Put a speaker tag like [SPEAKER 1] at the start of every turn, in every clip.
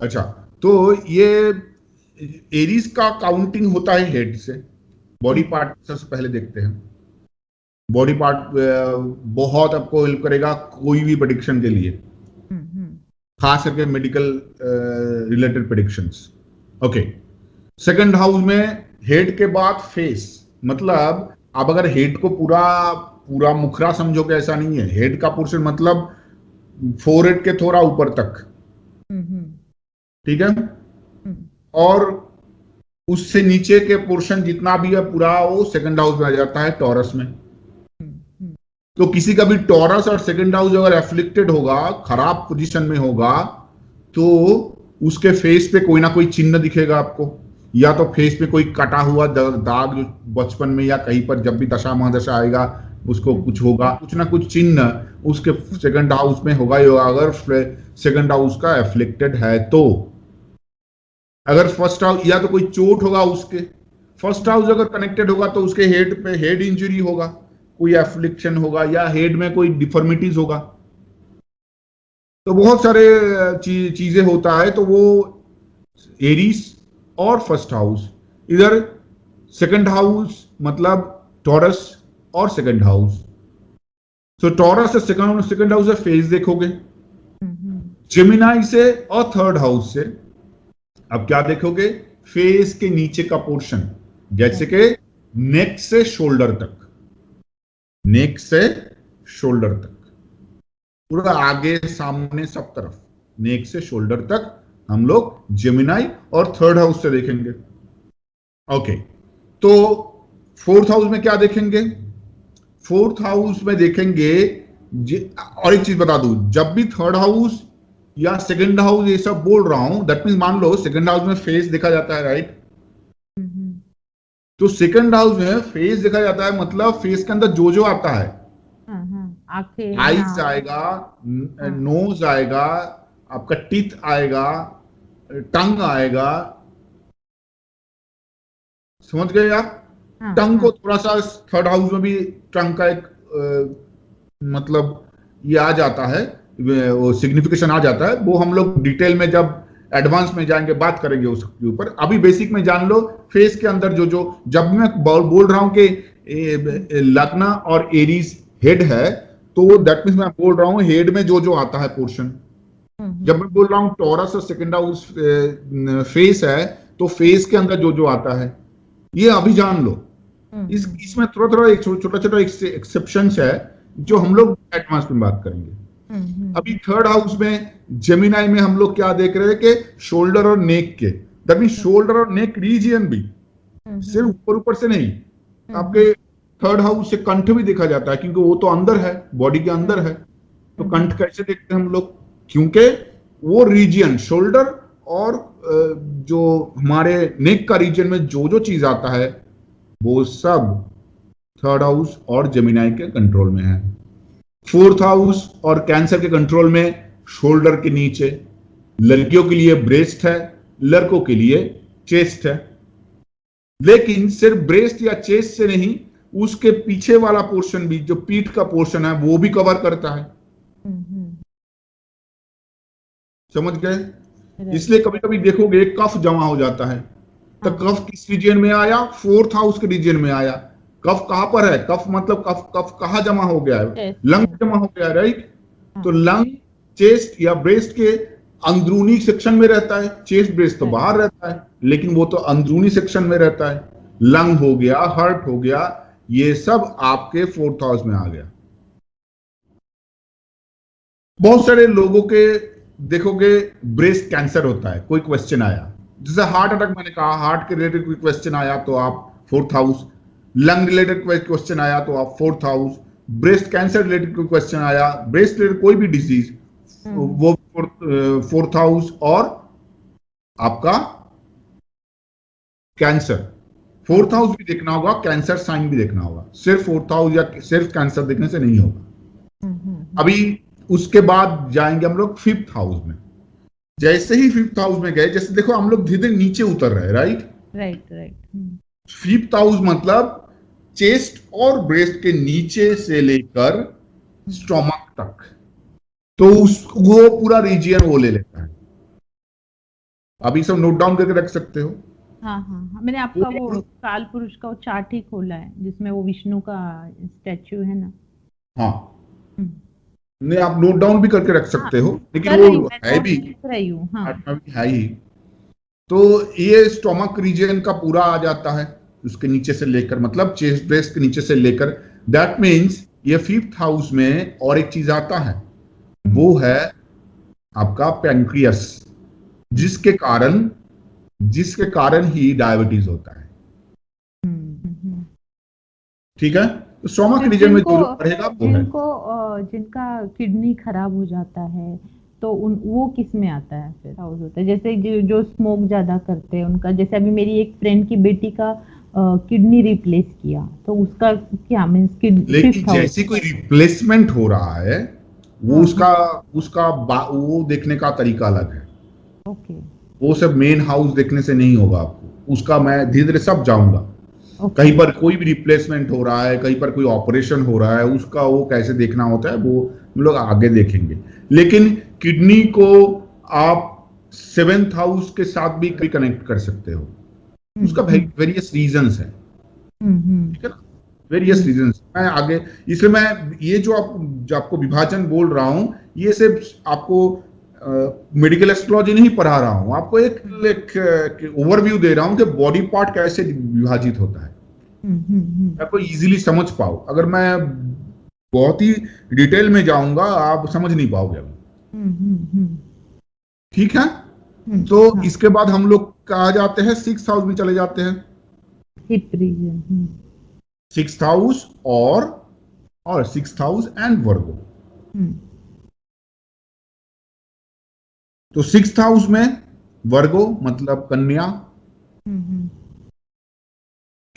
[SPEAKER 1] अच्छा, तो ये एरीज का काउंटिंग होता है हेड से। बॉडी
[SPEAKER 2] हम्म
[SPEAKER 1] पार्ट सबसे पहले देखते हैं। बॉडी पार्ट बहुत आपको हेल्प करेगा कोई भी प्रेडिक्शन के लिए,
[SPEAKER 2] हम्म
[SPEAKER 1] खास करके medical related predictions. Okay, second house में हेड के बाद फेस, मतलब आप अगर हेड को पूरा पूरा मुखरा समझोगे ऐसा नहीं है। हेड का पोर्शन मतलब फोरहेड के थोड़ा ऊपर तक,
[SPEAKER 2] हम्म
[SPEAKER 1] ठीक है।
[SPEAKER 2] हम्म
[SPEAKER 1] और उससे नीचे के पोर्शन जितना भी है पूरा वो सेकंड हाउस में आ जाता है, टॉरस में।
[SPEAKER 2] हम्म
[SPEAKER 1] तो किसी का भी टॉरस और सेकंड हाउस अगर एफ्लिक्टेड होगा, खराब पोजीशन में होगा, तो उसके फेस पे कोई ना कोई चिन्ह दिखेगा आपको। या तो फेस पे कोई कटा हुआ दाग जो बचपन में या कहीं पर जब भी दशा महादशा आएगा उसको कुछ
[SPEAKER 2] हम्म
[SPEAKER 1] होगा, कुछ ना कुछ चिन्ह उसके सेकंड हाउस में होगा ही होगा, अगर सेकंड हाउस का एफ्लिक्टेड है तो। अगर फर्स्ट हाउस, या तो कोई चोट होगा उसके, फर्स्ट हाउस अगर कनेक्टेड होगा तो उसके हेड पे हेड इंजरी होगा, कोई एफ्लिक्शन होगा या हेड में कोई डिफॉर्मिटीज होगा। तो बहुत सारे चीजें होता है। तो वो एरीज और फर्स्ट हाउस, इधर सेकंड हाउस मतलब टॉरस और सेकंड हाउस। तो टॉरस से सेकंड सेकंड हाउस से फेज देखोगे,
[SPEAKER 2] हम्म
[SPEAKER 1] जेमिनाई से और थर्ड हाउस से अब क्या देखोगे, फेस के नीचे का पोर्शन, जैसे कि नेक से शोल्डर तक, नेक से शोल्डर तक, पूरा आगे सामने सब तरफ, नेक से शोल्डर तक हम लोग जेमिनाई और थर्ड हाउस से देखेंगे। ओके, तो फोर्थ हाउस में क्या देखेंगे? फोर्थ हाउस में देखेंगे और एक चीज बता दूं, जब भी थर्ड हाउस या सेकंड हाउस ये सब बोल रहा हूं, दैट मीन मान लो सेकंड हाउस में फेस देखा जाता है, राइट?
[SPEAKER 2] हम्म
[SPEAKER 1] तो सेकंड हाउस में फेस देखा जाता है, मतलब फेस के अंदर जो जो आता है,
[SPEAKER 2] आंखें,
[SPEAKER 1] आईज
[SPEAKER 2] नाक।
[SPEAKER 1] आएगा,
[SPEAKER 2] हाँ
[SPEAKER 1] नोज आएगा, आपका टीथ आएगा, टंग आएगा, समझ गए आप?
[SPEAKER 2] हाँ
[SPEAKER 1] टंग को
[SPEAKER 2] हाँ
[SPEAKER 1] थोड़ा सा थर्ड हाउस में भी टंग का एक मतलब ये आ जाता है, वो सिग्निफिकेशन आ जाता है। वो हम लोग डिटेल में जब एडवांस में जाएंगे बात करेंगे उसके ऊपर। अभी बेसिक में जान लो, फेस के अंदर जो जो, जब मैं बोल रहा हूं कि लग्न और एरीज हेड है, तो
[SPEAKER 2] हम्म
[SPEAKER 1] दैट मीन्स मैं बोल रहा हूं हेड में जो जो आता है पोर्शन। जब मैं
[SPEAKER 2] हम्म
[SPEAKER 1] बोल रहा हूं टॉरस और सेकंड हाउस फेस है, तो फेस के अंदर जो जो आता है, ये अभी जान लो। इसमें थोड़ा थोड़ा एक छोटा छोटा एक्सेप्शन है जो हम
[SPEAKER 2] हम्म
[SPEAKER 1] लोग एडवांस में बात करेंगे। अभी
[SPEAKER 2] हम्म
[SPEAKER 1] थर्ड हाउस में जेमिनाई में हम लोग क्या देख रहे हैं कि शोल्डर और नेक के, दैट मीन शोल्डर और नेक रीजियन भी, सिर्फ
[SPEAKER 2] हम्म
[SPEAKER 1] ऊपर ऊपर से नहीं।
[SPEAKER 2] हम्म
[SPEAKER 1] आपके थर्ड हाउस से कंठ भी देखा जाता है, क्योंकि वो तो अंदर है, बॉडी के अंदर है। तो कंठ कैसे देखते हैं हम लोग? क्योंकि वो रीजियन शोल्डर और जो हमारे नेक का रीजन में जो जो चीज आता है, वो सब थर्ड हाउस और जेमिनाई के कंट्रोल में है। फोर्थ हाउस और कैंसर के कंट्रोल में शोल्डर के नीचे, लड़कियों के लिए ब्रेस्ट है, लड़कों के लिए चेस्ट है। लेकिन सिर्फ ब्रेस्ट या चेस्ट से नहीं, उसके पीछे वाला पोर्शन भी, जो पीठ का पोर्शन है, वो भी कवर करता है। समझ गए?
[SPEAKER 2] राइट।
[SPEAKER 1] इसलिए कभी कभी देखोगे कफ जमा हो जाता है, तो
[SPEAKER 2] हाँ
[SPEAKER 1] कफ किस रीजन में आया? फोर्थ हाउस के रीजन में आया। कफ कहां पर है? कफ मतलब कफ कफ कहां जमा हो गया है?
[SPEAKER 2] चेस्ट
[SPEAKER 1] लंग
[SPEAKER 2] में।
[SPEAKER 1] जमा हो गया है, राइट? तो
[SPEAKER 2] हाँ
[SPEAKER 1] लंग चेस्ट या ब्रेस्ट के अंदरूनी सेक्शन में रहता है। चेस्ट ब्रेस्ट तो
[SPEAKER 2] राइट।
[SPEAKER 1] बाहर रहता है, लेकिन वो तो अंदरूनी सेक्शन में रहता है। लंग हो गया, हार्ट हो गया, ये सब आपके फोर्थ हाउस में आ गया। बहुत सारे लोगों के देखोगे ब्रेस्ट कैंसर होता है, कोई क्वेश्चन आया, जैसे हार्ट अटैक, मैंने कहा हार्ट के रिलेटेड कोई क्वेश्चन आया तो आप फोर्थ हाउस, लंग रिलेटेड कोई क्वेश्चन आया तो आप fourth house, breast cancer related कोई क्वेश्चन आया, ब्रेस्ट रिलेटेड कोई भी डिजीज,
[SPEAKER 2] हम्म
[SPEAKER 1] वो फोर्थ हाउस। और आपका कैंसर, फोर्थ
[SPEAKER 2] हम्म
[SPEAKER 1] हाउस भी देखना होगा, कैंसर साइन भी देखना होगा। सिर्फ फोर्थ हाउस या सिर्फ कैंसर देखने से नहीं होगा। अभी उसके बाद जाएंगे हम लोग फिफ्थ हाउस में। जैसे ही फिफ्थ हाउस में गए, जैसे देखो हम लोग धीरे धीरे नीचे उतर रहे हैं, right?
[SPEAKER 2] Right right.
[SPEAKER 1] Fifth house मतलब चेस्ट और ब्रेस्ट के नीचे से लेकर स्टोमक तक, तो वो पूरा रीजियन वो ले लेता है। अभी सब नोट डाउन करके रख सकते हो।
[SPEAKER 2] हाँ हाँ हाँ, मैंने आपका वो काल पुरुष का वो चार्ट ही खोला है जिसमें वो विष्णु का स्टैचू है ना।
[SPEAKER 1] हाँ,
[SPEAKER 2] हम्म,
[SPEAKER 1] नहीं आप नोट डाउन भी करके रख
[SPEAKER 2] हाँ
[SPEAKER 1] सकते हो, लेकिन
[SPEAKER 2] कर रही हूँ,
[SPEAKER 1] वो
[SPEAKER 2] मैं
[SPEAKER 1] है
[SPEAKER 2] नोट
[SPEAKER 1] भी,
[SPEAKER 2] लिख रही हूँ। हाँ
[SPEAKER 1] आत्मा भी है ही। तो ये स्टोमक रीजन का पूरा आ जाता है, उसके नीचे से लेकर, मतलब चेस्ट ब्रेस्ट के नीचे से लेकर। दैट मीन्स ये फिफ्थ हाउस में और एक चीज आता है, वो है आपका पैंक्रियस, जिसके कारण जिसके कारण ही डायबिटीज होता है। ठीक है, तो स्टोमक रीजन में
[SPEAKER 2] जिनको
[SPEAKER 1] जो जो बढ़ेगा वो है।
[SPEAKER 2] जिनको जिनका किडनी खराब हो जाता है तो उन वो किस में आता है फिर हाउस होता है, जैसे जो स्मोक ज्यादा करते हैं उनका, जैसे अभी मेरी एक फ्रेंड की बेटी का किडनी रिप्लेस किया तो उसका क्या मीन्स
[SPEAKER 1] लेकिन
[SPEAKER 2] फिफ्थ हाउस।
[SPEAKER 1] जैसे कोई रिप्लेसमेंट हो रहा है, वो
[SPEAKER 2] हाँ
[SPEAKER 1] उसका उसका वो देखने का तरीका अलग है।
[SPEAKER 2] ओके
[SPEAKER 1] वो सब मेन हाउस देखने से नहीं होगा आपको, उसका मैं धीरे धीरे सब जाऊंगा।
[SPEAKER 2] ओके
[SPEAKER 1] कहीं पर कोई भी रिप्लेसमेंट हो रहा है, कहीं पर कोई ऑपरेशन हो रहा है, उसका वो कैसे देखना होता है वो हम लोग आगे देखेंगे। लेकिन किडनी को आप सेवेंथ हाउस के साथ भी कनेक्ट कर सकते हो, उसका वेरियस रीजंस है। ठीक है ना, वेरियस रीजंस। मैं आगे, इसलिए मैं ये जो आपको विभाजन बोल रहा हूं, ये सिर्फ आपको मेडिकल एस्ट्रोलॉजी नहीं पढ़ा रहा हूं, आपको एक ओवरव्यू दे रहा हूं कि बॉडी पार्ट कैसे विभाजित होता है, आपको इजीली समझ पाओ। अगर मैं बहुत ही डिटेल में जाऊंगा आप समझ नहीं पाओगे अभी। ठीक है, तो इसके बाद हम लोग कहा जाते हैं सिक्स हाउस में चले जाते हैं।
[SPEAKER 2] Hip region.
[SPEAKER 1] सिक्स हाउस और सिक्स हाउस एंड वर्गो। तो सिक्स हाउस में वर्गो मतलब कन्या,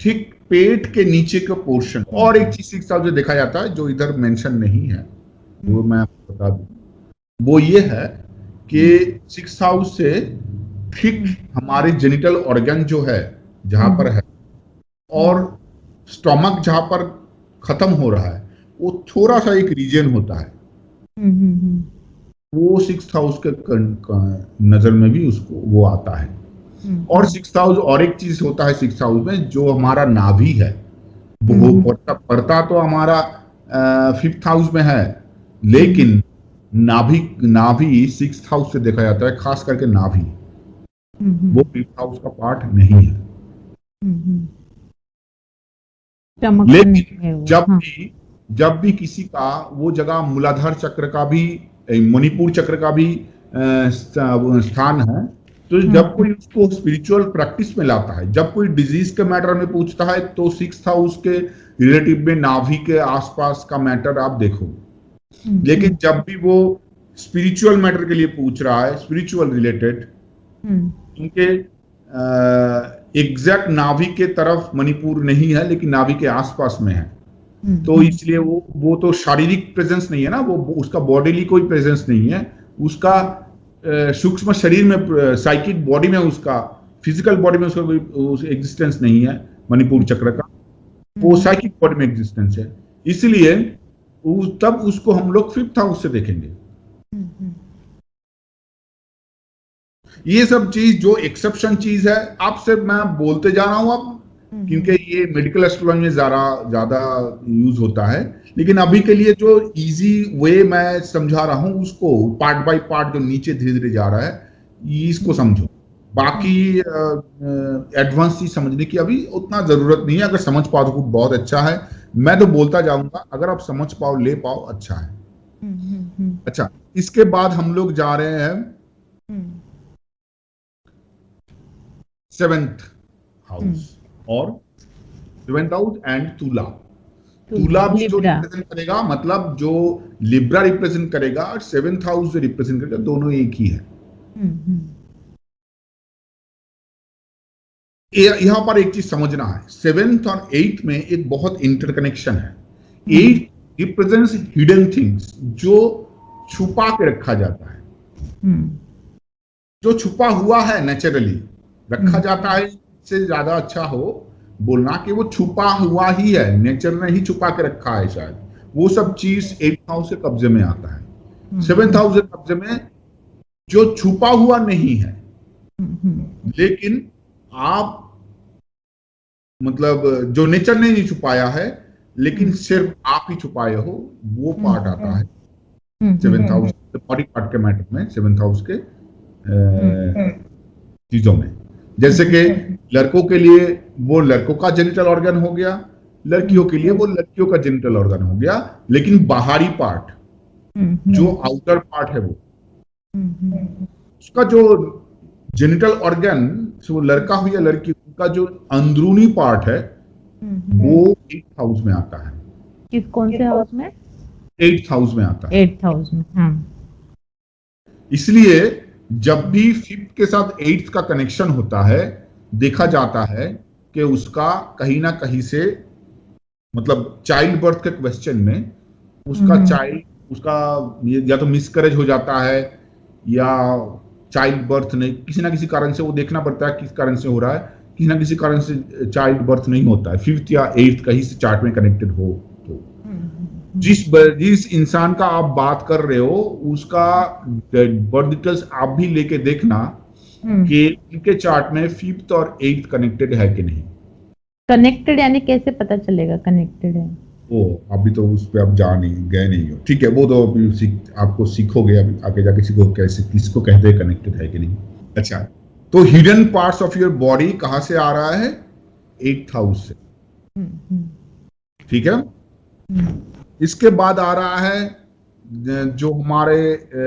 [SPEAKER 1] ठीक पेट के नीचे का पोर्शन। और एक चीज सिक्स हाउस में देखा जाता है जो इधर मेंशन नहीं है, वो मैं आपको बता दूं, वो ये है कि सिक्स हाउस से ठीक हमारे जेनिटल ऑर्गन जो है जहां पर है, और स्टोमक जहां पर खत्म हो रहा है, वो थोड़ा सा एक रीजन होता है, वो सिक्स हाउस के नजर में भी उसको वो आता है। और सिक्स हाउस और एक चीज होता है सिक्स हाउस में, जो हमारा नाभि है, वो पड़ता तो हमारा फिफ्थ हाउस में है, लेकिन नाभि नाभि सिक्स हाउस से देखा जाता है, खास करके नाभि, वो फिफ्थ हाउस का पार्ट नहीं है। लेकिन जब भी किसी का वो जगह मूलाधार चक्र का भी, मणिपुर चक्र का भी स्थान है, तो जब कोई उसको स्पिरिचुअल प्रैक्टिस में लाता है, जब कोई डिजीज के मैटर में पूछता है, तो सिक्स्थ हाउस के रिलेटिव में नाभि के आसपास का मैटर आप देखोगे। लेकिन जब भी वो स्पिरिचुअल मैटर के लिए पूछ रहा है, स्पिरिचुअल रिलेटेड, उनके एग्जैक्ट नाभि के तरफ मणिपुर नहीं है, लेकिन नाभि के आसपास में है, तो इसलिए वो तो शारीरिक प्रेजेंस नहीं है ना, वो उसका बॉडीली कोई प्रेजेंस नहीं है, उसका सूक्ष्म शरीर में, साइकिक बॉडी में, उसका फिजिकल बॉडी में उसका कोई एग्जिस्टेंस नहीं है मणिपुर चक्र का, वो साइकिक बॉडी में एग्जिस्टेंस है। इसलिए तब उसको हम लोग फिफ्थ हाउस से देखेंगे। ये सब चीज जो एक्सेप्शन चीज है, आपसे मैं बोलते जा रहा हूं अब, क्योंकि ये मेडिकल एस्ट्रोलॉजी में ज्यादा यूज होता है। लेकिन अभी के लिए जो इजी वे मैं समझा रहा हूं, उसको पार्ट बाय पार्ट जो नीचे धीरे धीरे जा रहा है, इसको समझो। बाकी एडवांस चीज समझने की अभी उतना जरूरत नहीं है, अगर समझ पाओ तो बहुत अच्छा है, मैं तो बोलता जाऊंगा, अगर आप समझ पाओ, ले पाओ, अच्छा है। अच्छा, इसके बाद हम लोग जा रहे हैं सेवेंथ हाउस, और सेवेंथ हाउस एंड तुला। तुला भी जो रिप्रेजेंट करेगा, मतलब जो लिब्रा रिप्रेजेंट करेगा और सेवेंथ हाउस जो रिप्रेजेंट करेगा, दोनों एक ही है। यहां पर एक चीज समझना है, सेवेंथ और एट्थ में एक बहुत इंटरकनेक्शन है। एट रिप्रेजेंट्स हिडन थिंग्स, जो छुपा के रखा जाता है, जो छुपा हुआ है नेचुरली रखा जाता है, इससे ज्यादा अच्छा हो बोलना कि वो छुपा हुआ ही है, नेचर ने ही छुपा के रखा है शायद, वो सब चीज एट्थ हाउस के कब्जे में आता है। सेवेंथ हाउस के कब्जे में जो छुपा हुआ नहीं है, लेकिन आप मतलब जो नेचर ने नहीं छुपाया है, लेकिन सिर्फ आप ही छुपाए हो, वो पार्ट आता है सेवेंथ हाउस, बॉडी पार्ट के मैटर में, सेवेंथ हाउस के चीजों में। जैसे कि लड़कों के लिए वो लड़कों का जेनिटल ऑर्गन हो गया, लड़कियों के लिए वो लड़कियों का जेनिटल ऑर्गन हो गया, लेकिन बाहरी पार्ट जो आउटर पार्ट है वो उसका जो जेनिटल ऑर्गन, वो लड़का हो या लड़की, उनका जो अंदरूनी पार्ट है वो 8th हाउस में आता है।
[SPEAKER 2] कौन से हाउस में?
[SPEAKER 1] 8th हाउस में आता है।
[SPEAKER 2] 8th हाउस में।
[SPEAKER 1] इसलिए जब भी 5th के साथ 8th का कनेक्शन होता है, देखा जाता है कि उसका कहीं ना कहीं से, मतलब चाइल्ड बर्थ के क्वेश्चन में उसका या तो मिसकैरेज हो जाता है, या चाइल्ड बर्थ नहीं, किसी ना किसी कारण से वो देखना पड़ता है किस कारण से हो रहा है, किसी ना किसी कारण से चाइल्ड बर्थ नहीं होता है, 5th या 8th कहीं से चार्ट में कनेक्टेड हो तो जिस इंसान का आप बात कर रहे हो उसका बर्थ डिटेल्स आप भी लेके देखना कि उनके चार्ट में 5th और 8th कनेक्टेड है कि नहीं।
[SPEAKER 2] कनेक्टेड यानी कैसे पता चलेगा कनेक्टेड है?
[SPEAKER 1] वो अभी तो उस पे आप गए नहीं हो, ठीक है, वो तो अभी आपको सीखोगे, अभी आगे जाके सीखो कैसे किसको कहते हैं कनेक्टेड है कि नहीं। अच्छा, तो hidden parts of your body कहां से आ रहा है? 8th हाउस से, ठीक है। इसके बाद आ रहा है जो हमारे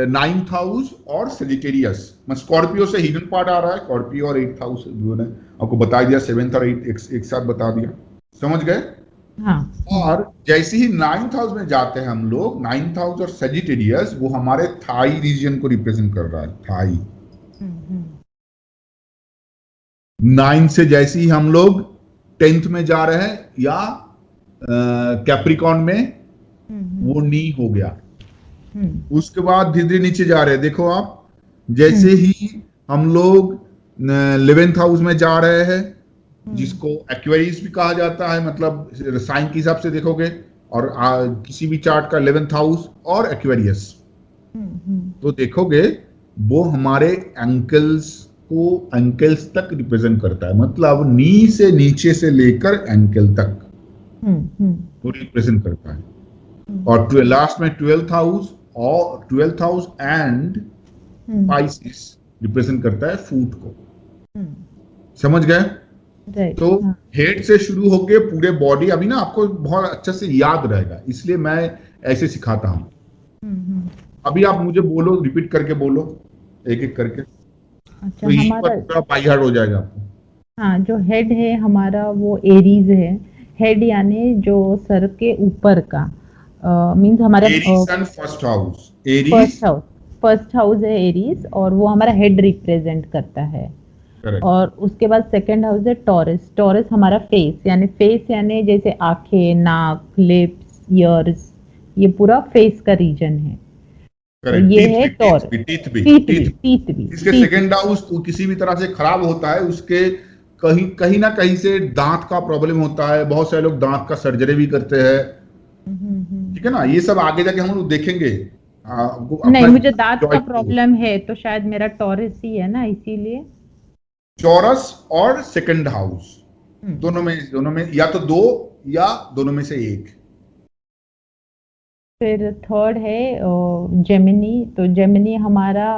[SPEAKER 1] 9th हाउस और सेजिटेरियस, स्कॉर्पियो से हिडन पार्ट आ रहा है, स्कॉर्पियो और 8th हाउस जो ने आपको बता दिया, 7th और 8th एक साथ बता दिया, समझ गए? हाँ। और जैसे ही 9th हाउस में जाते हैं हम लोग, 9th हाउस और सेजिटेरियस वो हमारे थाई रीजन को रिप्रेजेंट कर रहा है, थाई। 9 से जैसे ही हम लोग 10th में जा रहे हैं या कैप्रिकॉन में, वो नी हो गया। उसके बाद धीरे धीरे नीचे जा रहे हैं, देखो आप, जैसे ही हम लोग 11th हाउस में जा रहे हैं, जिसको एक्वेरियस भी कहा जाता है, मतलब साइन के हिसाब से देखोगे, और किसी भी चार्ट का 11th हाउस और एक्वेरियस तो देखोगे वो हमारे एंकल्स तक रिप्रेजेंट करता है, मतलब नी से नीचे से लेकर एंकल तक वो रिप्रेजेंट करता है। और लास्ट में 12th हाउस और 12th house and Pisces represent करता है फूट को, समझ गए? तो हेड से शुरू होके पूरे बॉडी, अभी ना आपको बहुत अच्छे से याद रहेगा, इसलिए मैं ऐसे सिखाता हूँ। अभी आप मुझे बोलो, रिपीट करके बोलो एक एक करके।
[SPEAKER 2] अच्छा,
[SPEAKER 1] तो हमारा बाई हार्ट हो जाएगा आपको।
[SPEAKER 2] हाँ, जो हेड है हमारा वो एरीज है। हेड यानी जो सर के ऊपर का, मींस हमारा
[SPEAKER 1] फर्स्ट हाउस
[SPEAKER 2] है एरीज, और वो हमारा हेड रिप्रेजेंट करता है। Correct. और उसके बाद सेकंड हाउस है टॉरस। टॉरस हमारा फेस यानी जैसे आंखें, नाक, लिप्स, ईयर्स, ये पूरा फेस का रीजन है। तो ये है टॉरस। टीथ भी
[SPEAKER 1] इसके सेकंड हाउस किसी भी तरह से खराब होता है, उसके कहीं ना कहीं से दांत का प्रॉब्लम होता है, बहुत सारे लोग दांत का सर्जरी भी करते हैं, ठीक है ना, ये सब आगे जाके हम लोग देखेंगे।
[SPEAKER 2] नहीं, मुझे दांत का प्रॉब्लम है तो शायद मेरा टॉरस ही है ना, इसीलिए।
[SPEAKER 1] टॉरस और सेकंड हाउस दोनों में या तो दो या दोनों में से एक।
[SPEAKER 2] फिर थर्ड है जेमिनी। तो जेमिनी हमारा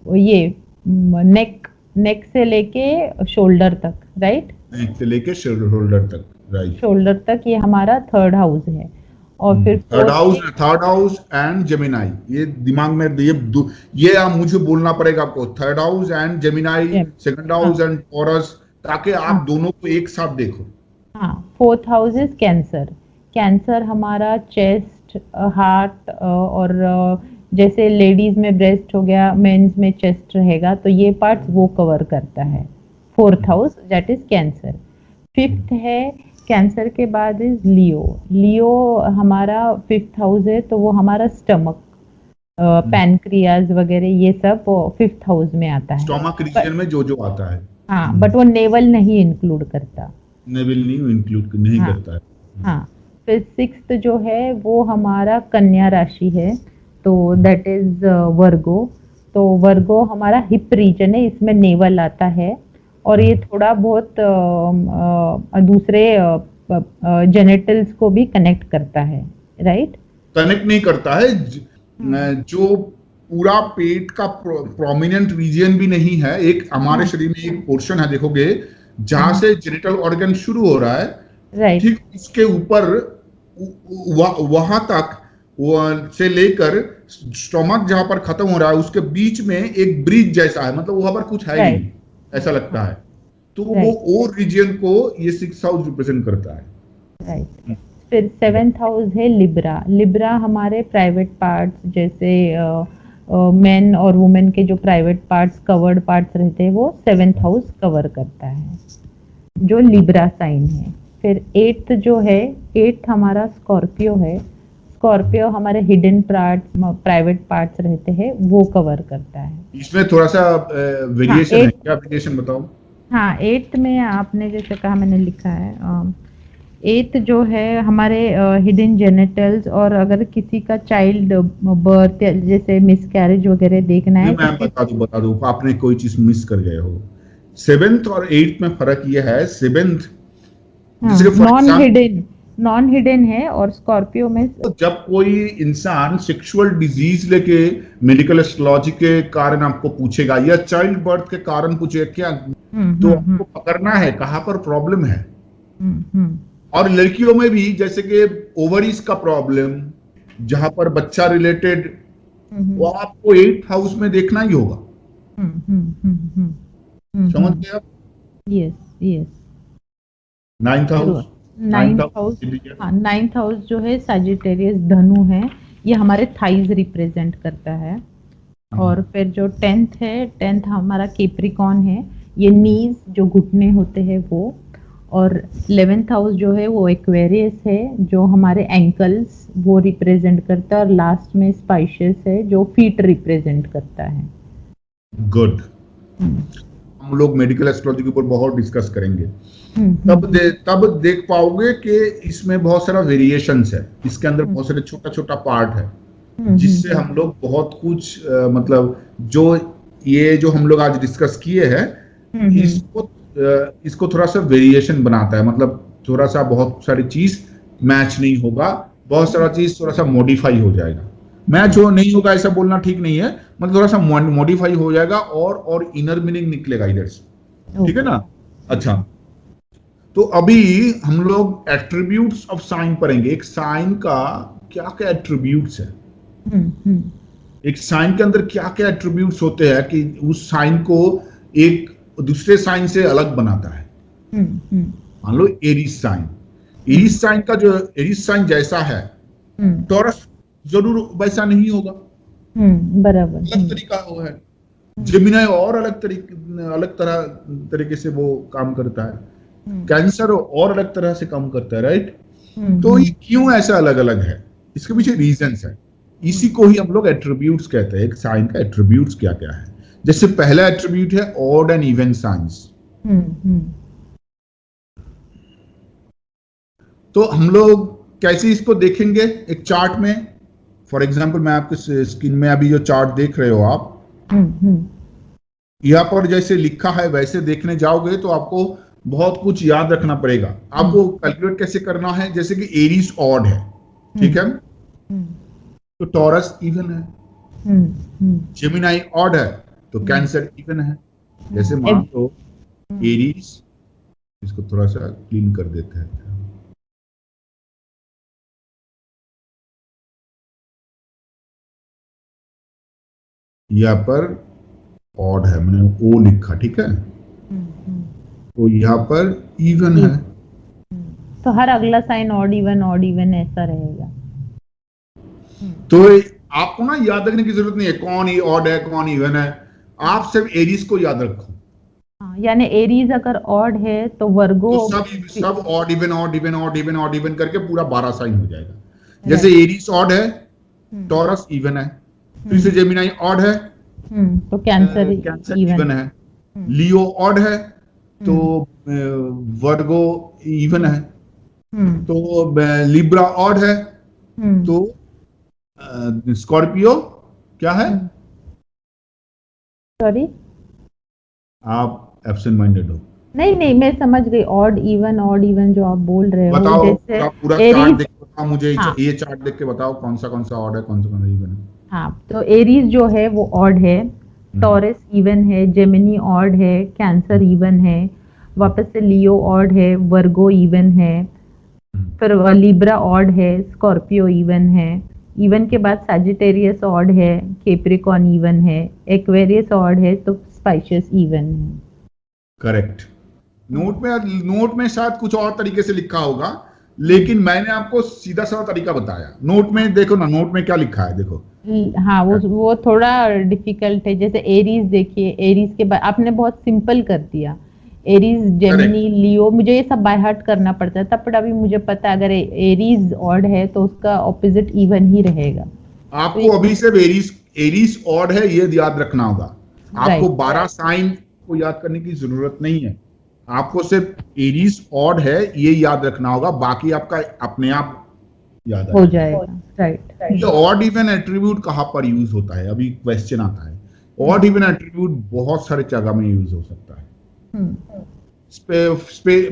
[SPEAKER 2] ये नेक से लेके शोल्डर तक, राइट?
[SPEAKER 1] नेक से लेके शोल्डर तक, राइट,
[SPEAKER 2] शोल्डर तक, ये हमारा थर्ड हाउस है। और फिर
[SPEAKER 1] थर्ड हाउस एंड जेमिनाई, ये दिमाग में ये आप मुझे बोलना पड़ेगा आपको, third house and Gemini, second house and taurus, ताकि आप दोनों को एक साथ देखो।
[SPEAKER 2] हाँ, fourth house is cancer. Cancer हमारा चेस्ट, हार्ट, और जैसे लेडीज में ब्रेस्ट हो गया, मेंस में चेस्ट रहेगा, तो ये पार्ट वो कवर करता है। Fourth house that is cancer. Fifth है, कैंसर के बाद इज लियो। लियो हमारा 5th हाउस है, तो वो हमारा स्टमक, पैनक्रियाज वगैरह ये सब 5th हाउस में आता है।
[SPEAKER 1] स्टमक रीजन में जो आता है,
[SPEAKER 2] हाँ, बट वो नेवल नहीं इंक्लूड करता,
[SPEAKER 1] नहीं करता है।
[SPEAKER 2] हाँ। फिर 6th जो है वो हमारा कन्या राशि है, तो दैट इज वर्गो। तो वर्गो हमारा हिप रीजन है, इसमें नेवल आता है और ये थोड़ा बहुत दूसरे जेनिटल्स को भी कनेक्ट करता है, राइट?
[SPEAKER 1] कनेक्ट नहीं करता है, जो पूरा पेट का प्रोमिनेंट रीजन भी नहीं है। एक हमारे शरीर में एक पोर्शन है, देखोगे, जहां से जेनिटल ऑर्गन शुरू हो रहा है,
[SPEAKER 2] राइट,
[SPEAKER 1] ठीक उसके ऊपर वहां तक से लेकर स्टोमक जहां पर खत्म हो रहा है, उसके बीच में एक ब्रिज जैसा है, मतलब वहां पर कुछ है ही नहीं, ऐसा लगता है। तो वो और रीजन को ये 6th हाउस रिप्रेजेंट करता है,
[SPEAKER 2] राइट। फिर 7th हाउस है लिब्रा। लिब्रा हमारे प्राइवेट पार्ट्स, जैसे मेन और वुमेन के जो प्राइवेट पार्ट्स, कवर्ड पार्ट्स रहते हैं, वो 7th हाउस कवर करता है, जो लिब्रा साइन है। फिर 8th जो है, 8th हमारा स्कॉर्पियो है। स्कॉर्पियो हमारे हिडन पार्ट्स, प्राइवेट पार्ट्स रहते हैं, वो कवर करता है।
[SPEAKER 1] इसमें थोड़ा सा वेरिएशन है, क्या वेरिएशन बताओ?
[SPEAKER 2] हाँ, 8th में आपने जैसे कहा, मैंने लिखा है 8th जो है हमारे हिडन जेनिटल्स, और अगर किसी का चाइल्ड बर्थ जैसे मिसकैरेज वगैरह देखना है,
[SPEAKER 1] मैं बता दूं, आपने कोई चीज मिस कर गए हो। 7th और 8th में फर्क यह है, 7th
[SPEAKER 2] नॉन हिडन है, और स्कॉर्पियो में
[SPEAKER 1] जब कोई इंसान सेक्सुअल डिजीज लेके मेडिकल एस्ट्रोलॉजी के कारण आपको पूछेगा या चाइल्ड बर्थ के कारण पूछेगा क्या, तो आपको पकड़ना है कहां पर प्रॉब्लम है। और लड़कियों में भी, जैसे कि ओवरीज का प्रॉब्लम, जहां पर बच्चा रिलेटेड, वो आपको 8th हाउस में देखना ही होगा। समझ गए आप?
[SPEAKER 2] Yes, yes.
[SPEAKER 1] 9th house,
[SPEAKER 2] 9th house जो है सजिटेरियस, धनु है, ये हमारे थाइज रिप्रेजेंट करता है। और फिर जो 10th है, 10th हमारा केप्रिकॉन है, ये नीज, जो घुटने होते हैं वो। और 11th हाउस जो है वो एक्वेरियस है, जो हमारे एंकल्स वो रिप्रेजेंट करता है। और लास्ट में स्पाइशियस है, जो फीट रिप्रेजेंट करता है।
[SPEAKER 1] गुड। हम लोग मेडिकल एस्ट्रोलॉजी के ऊपर बहुत डिस्कस करेंगे, तब देख पाओगे कि इसमें बहुत सारा वेरिएशंस है, इसके अंदर बहुत सारे छोटा छोटा पार्ट है, जिससे हम लोग बहुत कुछ मतलब जो ये जो हम लोग आज डिस्कस किए हैं, इसको थोड़ा सा वेरिएशन बनाता है, मतलब थोड़ा सा बहुत सारी चीज मैच नहीं होगा, बहुत सारा चीज थोड़ा सा मॉडिफाई हो जाएगा। मैच हो नहीं होगा ऐसा बोलना ठीक नहीं है, मतलब थोड़ा सा मॉडिफाई हो जाएगा और इनर मीनिंग निकलेगा इधर से, ठीक है ना? अच्छा, तो अभी हम लोग एट्रीब्यूट्स ऑफ साइन पढ़ेंगे। एक साइन का क्या क्या एट्रीब्यूट्स है, एक साइन के अंदर क्या क्या एट्रीब्यूट्स होते हैं कि उस साइन को एक दूसरे साइन से अलग बनाता है। मान लो एरीज साइन, एरीज साइन का जो एरीज साइन जैसा है, टॉरस जरूर वैसा नहीं होगा,
[SPEAKER 2] बराबर,
[SPEAKER 1] अलग तरीका वो है। जेमिनी और अलग तरीके से वो काम करता है, कैंसर और अलग तरह से काम करता है, राइट? तो ये क्यों ऐसा अलग अलग है, इसके पीछे रीजंस है, इसी को ही हम लोग एट्रीब्यूट्स कहते हैं। एक साइन का एट्रीब्यूट्स क्या क्या है, जैसे पहला एट्रीब्यूट है ऑड एंड इवन साइंस। तो हम लोग कैसे इसको देखेंगे एक चार्ट में। फॉर एग्जांपल, मैं आपके स्क्रीन में अभी जो चार्ट देख रहे हो आप, यहाँ पर जैसे लिखा है वैसे देखने जाओगे तो आपको बहुत कुछ याद रखना पड़ेगा। आपको कैलकुलेट कैसे करना है, जैसे कि एरीज ऑड है, ठीक है, तो टॉरस इवन है। जेमिनी ऑड है तो कैंसर इवन है। जैसे मान लो एरीज, इसको थोड़ा सा क्लीन कर देते हैं, यहाँ पर ऑड है, मैंने ओ लिखा, ठीक है, तो यहाँ पर इवन है,
[SPEAKER 2] तो हर अगला साइन ऑड इवन ऐसा रहेगा।
[SPEAKER 1] तो आपको ना याद रखने की जरूरत नहीं है कौन ही ऑड है कौन इवन है, आप सिर्फ एरीज को याद रखो।
[SPEAKER 2] यानी एरीज अगर ऑड है तो वर्गो
[SPEAKER 1] तो सब odd even odd even odd even odd even करके पूरा 12 साइन हो जाएगा। जैसे एरीज ऑड है, टॉरस इवन है, फिर से जेमिनी ऑड है,
[SPEAKER 2] तो कैंसर
[SPEAKER 1] इवन है, लियो ऑड है तो वर्गो इवन है, तो लिब्रा ऑड है तो स्कॉर्पियो क्या है,
[SPEAKER 2] सॉरी,
[SPEAKER 1] आप एब्सेंट माइंडेड हो।
[SPEAKER 2] नहीं नहीं, मैं समझ गई। ऑड इवन जो आप बोल रहे हो,
[SPEAKER 1] बताओ
[SPEAKER 2] जैसे
[SPEAKER 1] पूरा पूरा चार्ट
[SPEAKER 2] एरीज।
[SPEAKER 1] देख के बताओ मुझे,
[SPEAKER 2] हाँ
[SPEAKER 1] ये चार्ट देख के बताओ कौन सा ऑर्डर है, कौन सा इवन है।
[SPEAKER 2] हाँ, तो एरीज जो है वो ऑड है, टॉरस इवन है, जेमिनी ऑड है, कैंसर इवन है, वापस से लियो ऑड है, वर्गो इवन है, फिर लिब्रा ऑड है, स्कॉर्पियो इवन है, इवन के बाद सजिटेरियस ऑड है, कैप्रिकॉर्न इवन है, एक्वेरियस ऑड है, तो स्पाइशियस इवन है।
[SPEAKER 1] करेक्ट। नोट में शायद कुछ और तरीके से लिखा होगा, लेकिन मैंने आपको सीधा साधा तरीका बताया। नोट में देखो ना, नोट में क्या लिखा है देखो।
[SPEAKER 2] हाँ, वो थोड़ा डिफिकल्ट है। जैसे एरीज देखिए, एरीज के बाद आपने बहुत सिंपल कर दिया। एरीज, जेमिनी, लियो, मुझे ये सब बाय हार्ट करना पड़ता था, बट अभी मुझे पता है अगर एरीज ऑड है तो उसका ऑपोजिट इवन ही रहेगा।
[SPEAKER 1] आपको अभी सिर्फ एरीज ऑड है ये याद रखना होगा। आपको 12 साइन को याद करने की जरूरत नहीं है, आपको सिर्फ एरीज ऑड है ये याद रखना होगा, बाकी आपका अपने आप याद
[SPEAKER 2] हो जाएगा। राइट।
[SPEAKER 1] ये ऑड इवन एट्रीब्यूट कहां पर यूज होता है, अभी क्वेश्चन आता है। ऑड इवन एट्रीब्यूट बहुत सारे जगह में यूज हो सकता है।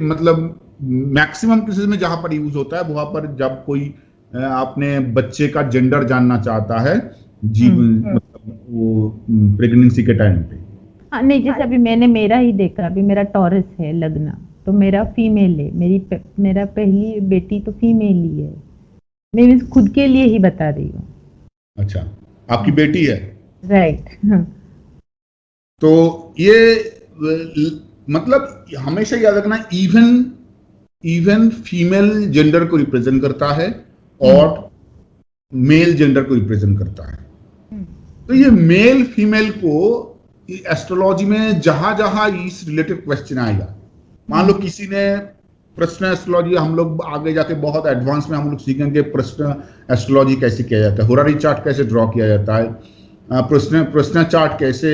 [SPEAKER 1] मतलब मैक्सिमम केसेस में जहां पर यूज होता है वहां पर जब कोई अपने बच्चे का जेंडर जानना चाहता है, जीवन मतलब वो प्रेगनेंसी के टाइम पे।
[SPEAKER 2] हाँ, नहीं, जैसे अभी मैंने मेरा ही देखा, अभी मेरा टॉरस है लग्न, तो मेरा फीमेल है, मेरा पहली बेटी तो फीमेल ही है। मैं खुद के लिए ही बता रही हूँ।
[SPEAKER 1] अच्छा, आपकी बेटी है?
[SPEAKER 2] राइट।
[SPEAKER 1] तो ये मतलब हमेशा याद रखना, इवन फीमेल जेंडर को रिप्रेजेंट करता है और मेल जेंडर को रिप्रेजेंट करता है। तो ये मेल फीमेल को एस्ट्रोलॉजी में जहां जहां इस रिलेटेड क्वेश्चन आएगा, मान लो किसी ने प्रश्न एस्ट्रोलॉजी, हम लोग आगे जाके बहुत एडवांस में हम लोग सीखेंगे प्रश्न एस्ट्रोलॉजी कैसे किया जाता है, होरारी चार्ट कैसे ड्रॉ किया जाता है, प्रश्न चार्ट कैसे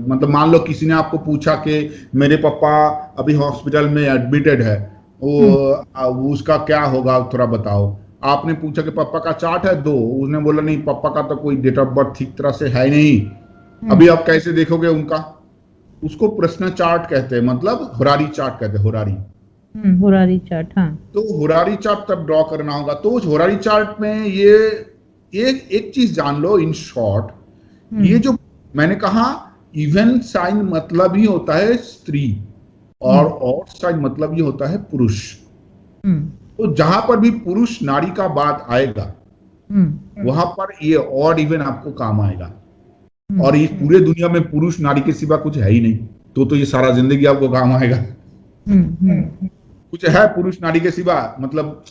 [SPEAKER 1] मतलब मान लो किसी ने आपको पूछा कि मेरे पापा अभी हॉस्पिटल में एडमिटेड है, वो उसका क्या होगा थोड़ा बताओ। आपने पूछा कि पापा का चार्ट है दो, उसने बोला नहीं पापा का तो कोई डेट ऑफ बर्थ ठीक तरह से है नहीं, अभी आप कैसे देखोगे उनका, उसको प्रश्न चार्ट कहते हैं, मतलब होरारी चार्ट कहते हैं,
[SPEAKER 2] होरारी चार्ट। हाँ,
[SPEAKER 1] तो होरारी चार्ट तब ड्रॉ करना होगा। तो उस होरारी चार्ट में ये एक चीज जान लो इन शॉर्ट, ये जो मैंने कहा इवन साइन मतलब ही होता है स्त्री और ऑड साइन मतलब ही होता है पुरुष। तो जहां पर भी पुरुष नारी का बात आएगा वहां पर ये ऑड इवन आपको काम आएगा। और इस पूरे दुनिया में पुरुष नारी के सिवा कुछ है ही नहीं, तो ये सारा जिंदगी आपको काम आएगा। कुछ है पुरुष नारी के सिवा, मतलब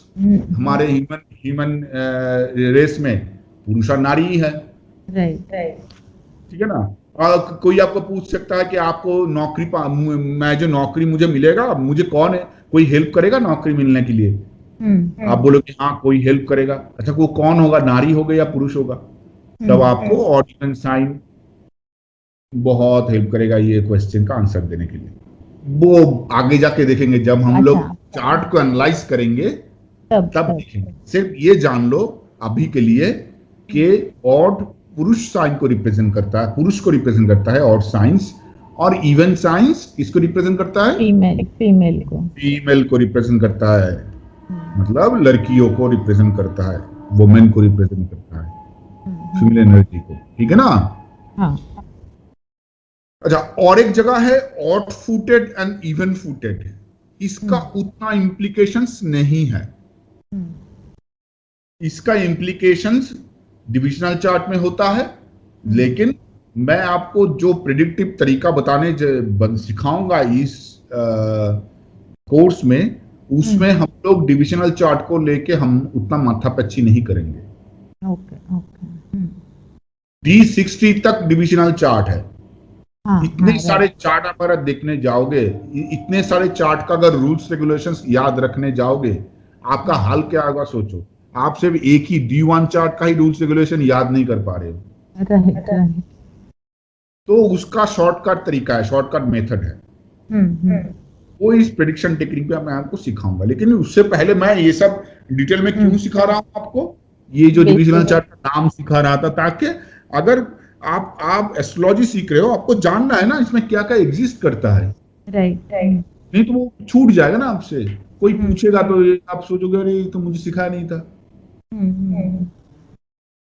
[SPEAKER 1] हमारे ह्यूमन रेस में पुरुष और नारी ही है। ठीक है ना। और कोई आपको पूछ सकता है कि आपको नौकरी मुझे मिलेगा, मुझे कौन है कोई हेल्प करेगा नौकरी मिलने के लिए? आप बोलोगे हाँ कोई हेल्प करेगा। अच्छा, वो कौन होगा, नारी होगा या पुरुष होगा? तब आपको ऑड इवन साइन बहुत हेल्प करेगा ये क्वेश्चन का आंसर देने के लिए। वो आगे जाके देखेंगे जब हम लोग चार्ट को एनालाइज करेंगे तब देखेंगे। सिर्फ ये जान लो अभी के लिए कि ऑड पुरुष साइन को रिप्रेजेंट करता है, पुरुष को रिप्रेजेंट करता है ऑड साइंस, और इवन साइंस किसको रिप्रेजेंट करता है? फीमेल को रिप्रेजेंट करता है, मतलब लड़कियों को रिप्रेजेंट करता है, वुमेन को रिप्रेजेंट करता है, फीमेल एनर्जी को। ठीक है ना।
[SPEAKER 2] हाँ।
[SPEAKER 1] अच्छा, और एक जगह है odd footed and even footed, इसका उतना इम्प्लीकेशंस नहीं है। इसका इम्प्लीकेशंस डिविजनल चार्ट में होता है, लेकिन मैं आपको जो प्रेडिक्टिव तरीका बताने सिखाऊंगा इस कोर्स में, उसमें हम लोग डिविजनल चार्ट को लेके हम उतना माथापच्ची नहीं करेंगे। D60 तक डिविजनल चार्ट है। इतने सारे चार्ट अगर देखने जाओगे, इतने सारे चार्ट का अगर रूल्स रेगुलेशंस याद रखने जाओगे, आपका हाल क्या होगा सोचो। आप सिर्फ एक ही D1 चार्ट का ही रूल्स रेगुलेशन याद नहीं कर पा रहे हो। तो उसका शॉर्टकट तरीका है, शॉर्टकट मेथड है, वो इस प्रेडिक्शन टेक्निक पे मैं आपको सिखाऊंगा। लेकिन उससे पहले मैं ये सब डिटेल में क्यों सिखा रहा हूं आपको, ये जो डिविजनल चार्ट का नाम सिखा रहा था, ताकि अगर आप एस्ट्रोलॉजी सीख रहे हो, आपको जानना है ना इसमें क्या क्या एग्जिस्ट करता है,
[SPEAKER 2] राइट।
[SPEAKER 1] नहीं तो वो छूट जाएगा ना आपसे। कोई
[SPEAKER 2] हम्म।
[SPEAKER 1] पूछेगा तो ये आप सोचोगे अरे ये तो मुझे सिखाया नहीं था।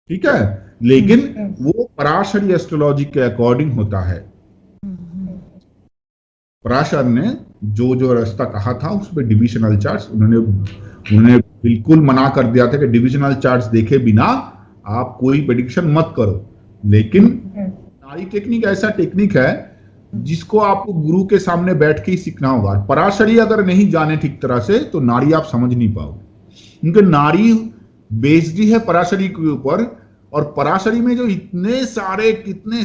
[SPEAKER 1] ठीक है, लेकिन वो पराशरी एस्ट्रोलॉजी के अकॉर्डिंग होता है। पराशर ने जो जो रास्ता कहा था उसमें डिविजनल चार्ट्स उन्होंने बिल्कुल मना कर दिया था कि डिविजनल चार्ट्स देखे बिना आप कोई प्रेडिक्शन मत करो। लेकिन नाड़ी टेक्निक ऐसा टेक्निक है जिसको आपको गुरु के सामने बैठ के ही सीखना होगा। पराशरी अगर नहीं जाने ठीक तरह से तो नाड़ी आप समझ नहीं पाओगे, क्योंकि नाड़ी बेस्ड है पराशरी के ऊपर। और पराशरी में जो कितने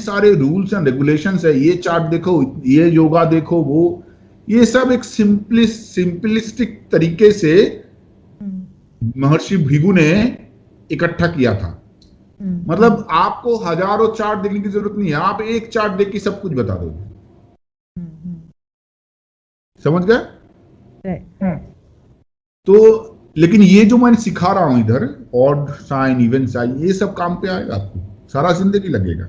[SPEAKER 1] सारे रूल्स एंड रेगुलेशंस है, ये चार्ट देखो, ये योगा देखो, वो ये सब एक सिंपलिस्टिक तरीके से महर्षि भृगु ने इकट्ठा किया था। मतलब आपको हजारों चार्ट देखने की जरूरत नहीं है, आप एक चार्ट देख के सब कुछ बता दोगे। समझ गए? तो लेकिन ये जो मैंने सिखा रहा हूं इधर, ऑड साइन, इवन साइन, ये सब काम पे आएगा, आपको सारा जिंदगी लगेगा।